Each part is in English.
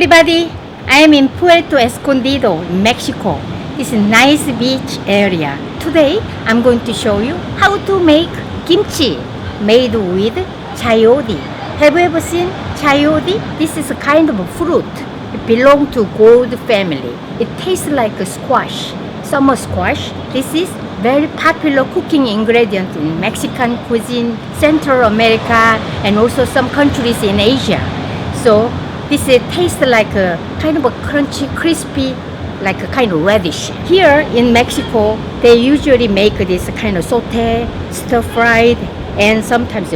everybody, I am in Puerto Escondido, Mexico. It's a nice beach area. Today, I'm going to show you how to make kimchi made with chayote. Have you ever seen chayote? This is a kind of a fruit. It belongs to gourd family. It tastes like a squash, summer squash. This is very popular cooking ingredient in Mexican cuisine, Central America, and also some countries in Asia. So this tastes like a kind of a crunchy, crispy, like a kind of radish. Here in Mexico, they usually make this kind of saute, stir-fried, and sometimes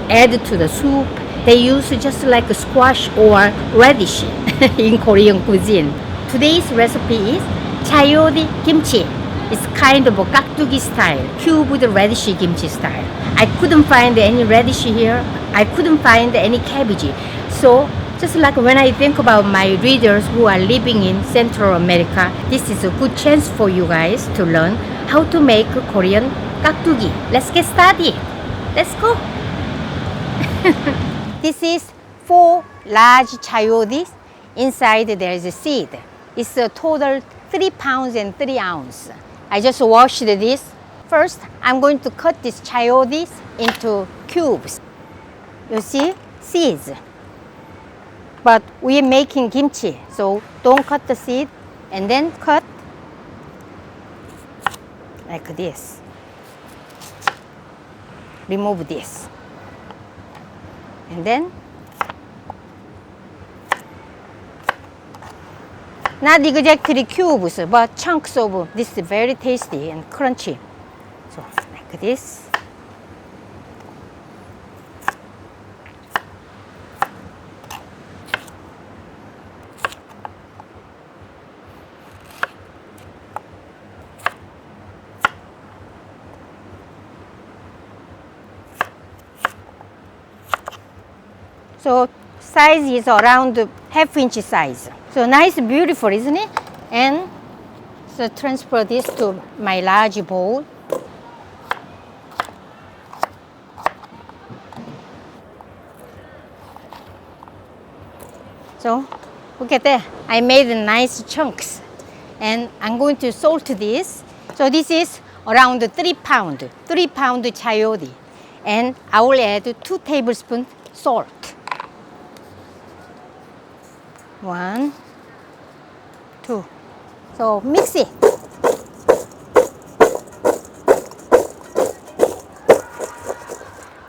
add to the soup. They use just like a squash or radish in Korean cuisine. Today's recipe is chayote kimchi. It's kind of a 깍두기 style, cubed radish kimchi style. I couldn't find any radish here. I couldn't find any cabbage. So just like when I think about my readers who are living in Central America, this is a good chance for you guys to learn how to make Korean 깍두기. Let's get started. Let's go. This is 4 large chayotes. Inside there is a seed. It's a total 3 pounds and 3 ounces. I just washed this. First, I'm going to cut these chayotes into cubes. You see, seeds. But we're making kimchi, so don't cut the seed and then cut like this. Remove this. And then, not exactly cubes, but chunks of this very tasty and crunchy. So like this. So size is around ½ inch size. So nice, beautiful, isn't it? And so transfer this to my large bowl. So look at that. I made nice chunks. And I'm going to salt this. So this is around 3 pound chayote. And I will add 2 tablespoons salt. 1, 2. So mix it.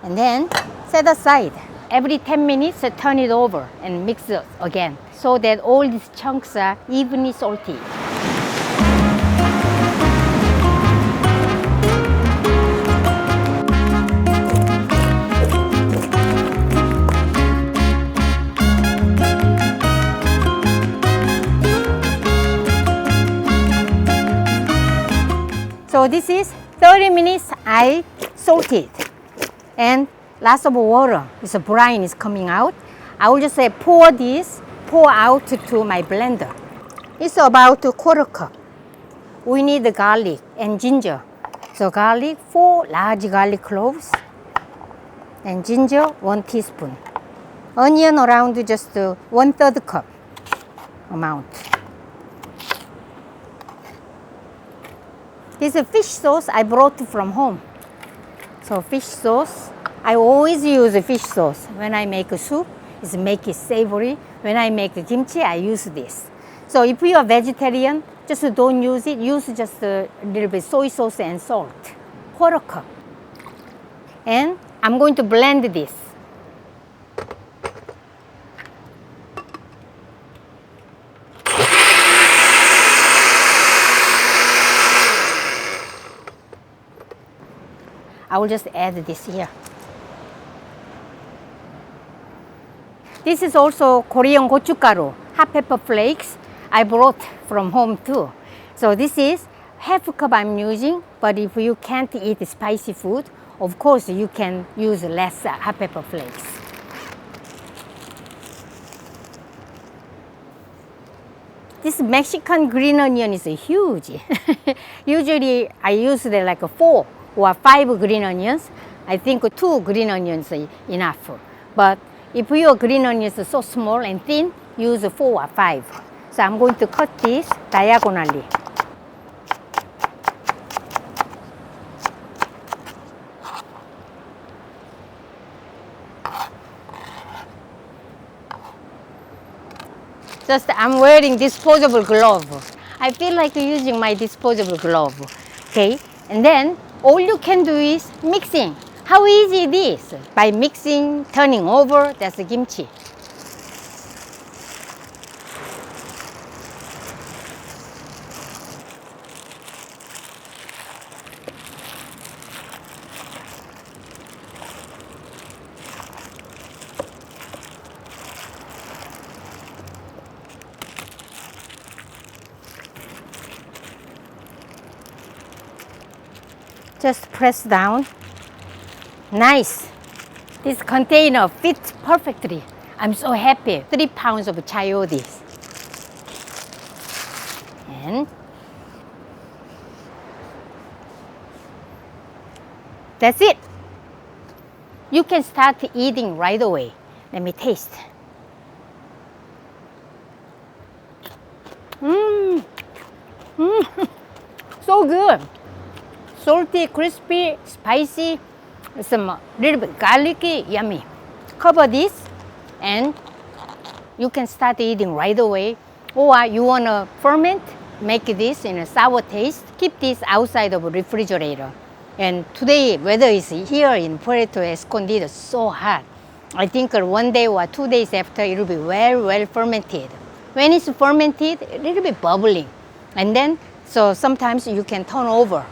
And then set aside. Every 10 minutes, turn it over and mix it again so that all these chunks are evenly salty. So this is 30 minutes I salted and lots of water. This brine is coming out. I will just say pour out to my blender. It's about a quarter cup. We need garlic and ginger. So garlic, 4 large garlic cloves and ginger 1 teaspoon. Onion around just 1/3 cup amount. This is fish sauce I brought from home. So fish sauce, I always use fish sauce. When I make a soup, it's make it savory. When I make kimchi, I use this. So if you are vegetarian, just don't use it. Use just a little bit soy sauce and salt. Quarter cup. And I'm going to blend this. I will just add this here. This is also Korean gochugaru, hot pepper flakes. I brought from home too. So this is ½ cup I'm using, but if you can't eat spicy food, of course you can use less hot pepper flakes. This Mexican green onion is huge. Usually I use like 4 or 5 green onions. I think 2 green onions are enough. But if your green onions are so small and thin, use 4 or 5. So I'm going to cut this diagonally. Just I'm wearing disposable glove. I feel like using my disposable glove. Okay, and then all you can do is mixing. How easy it is. By mixing, turning over, that's the kimchi. Just press down. Nice. This container fits perfectly. I'm so happy. 3 pounds of chayote. And that's it. You can start eating right away. Let me taste. So good. Salty, crispy, spicy, some little bit garlicky, yummy. Cover this and you can start eating right away. Or you want to ferment, make this in a sour taste. Keep this outside of a refrigerator. And today, weather is here in Puerto Escondido so hot. I think 1 day or 2 days after, it will be well fermented. When it's fermented, a little bit bubbling. And then, so sometimes you can turn over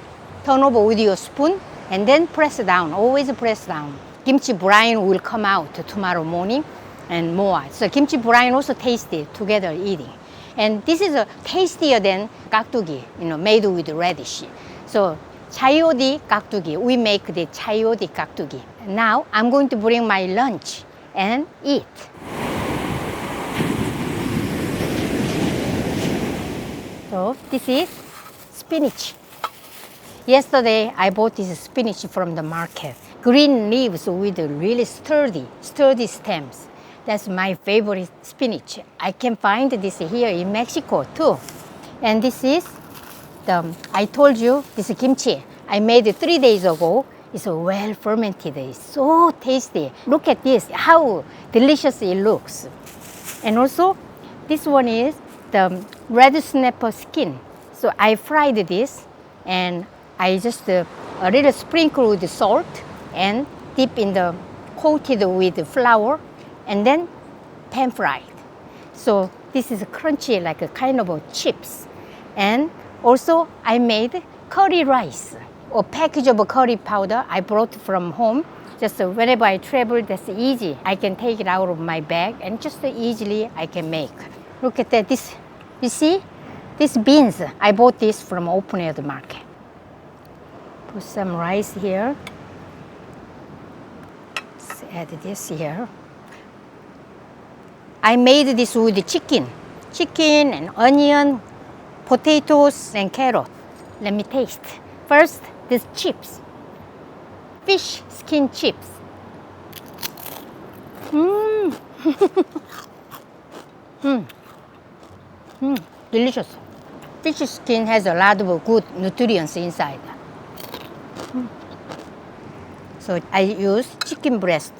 with your spoon and then press down, always press down. Kimchi brine will come out tomorrow morning and more. So kimchi brine also tasty together eating. And this is tastier than 깍두기, made with radish. So chayote 깍두기, we make the chayote 깍두기. Now I'm going to bring my lunch and eat. So this is spinach. Yesterday, I bought this spinach from the market. Green leaves with really sturdy stems. That's my favorite spinach. I can find this here in Mexico too. And this is I told you, this kimchi. I made it 3 days ago. It's well fermented. It's so tasty. Look at this, how delicious it looks. And also, this one is the red snapper skin. So I fried this and I just a little sprinkle with salt and dip in the coated with flour and then pan fried. So this is crunchy like a kind of chips. And also I made curry rice or package of curry powder I brought from home. Just whenever I travel, that's easy. I can take it out of my bag and just easily I can make. Look at that. This, you see? These beans, I bought this from open air market. Put some rice here. Let's add this here. I made this with chicken and onion, potatoes and carrot. Let me taste. First, these chips. Fish skin chips. Delicious. Fish skin has a lot of good nutrients inside. So I use chicken breast.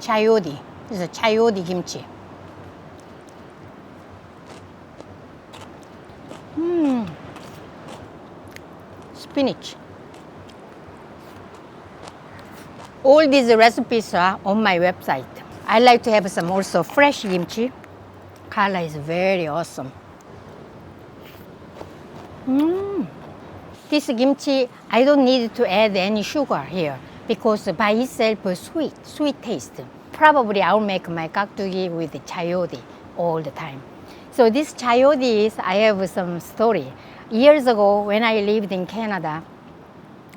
Chayote. This is a chayote kimchi. Spinach. All these recipes are on my website. I like to have some also fresh kimchi. Color is very awesome. This kimchi, I don't need to add any sugar here because by itself sweet taste. Probably I'll make my 깍두기 with chayote all the time. So this chayote is, I have some story. Years ago when I lived in Canada,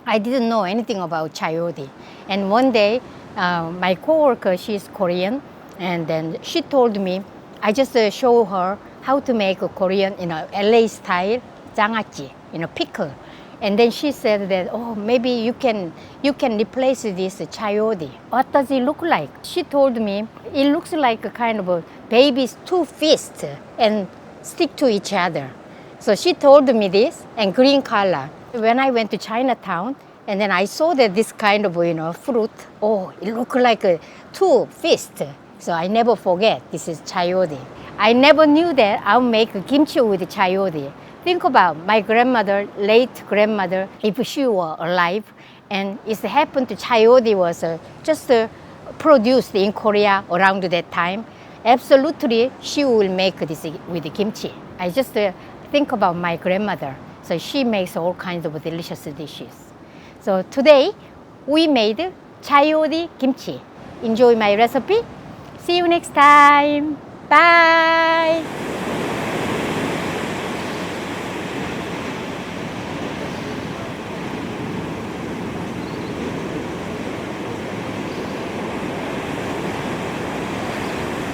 I didn't know anything about chayote. And one day, my coworker, she's Korean, and then she told me, I just show her how to make a Korean, LA style 장아찌, pickle. And then she said that, oh, maybe you can replace this chaeodi. What does it look like? She told me it looks like a kind of a baby's two fists and stick to each other. So she told me this, and green color. When I went to Chinatown, and then I saw that this kind of, fruit, oh, it looked like two fists. So I never forget, this is chaeodi. I never knew that I'll make kimchi with chaeodi. Think about my grandmother, late grandmother, if she were alive, and it happened to chaeodi was just produced in Korea around that time. Absolutely, she will make this with kimchi. I just think about my grandmother. So she makes all kinds of delicious dishes. So today, we made chaeodi kimchi. Enjoy my recipe. See you next time. Bye.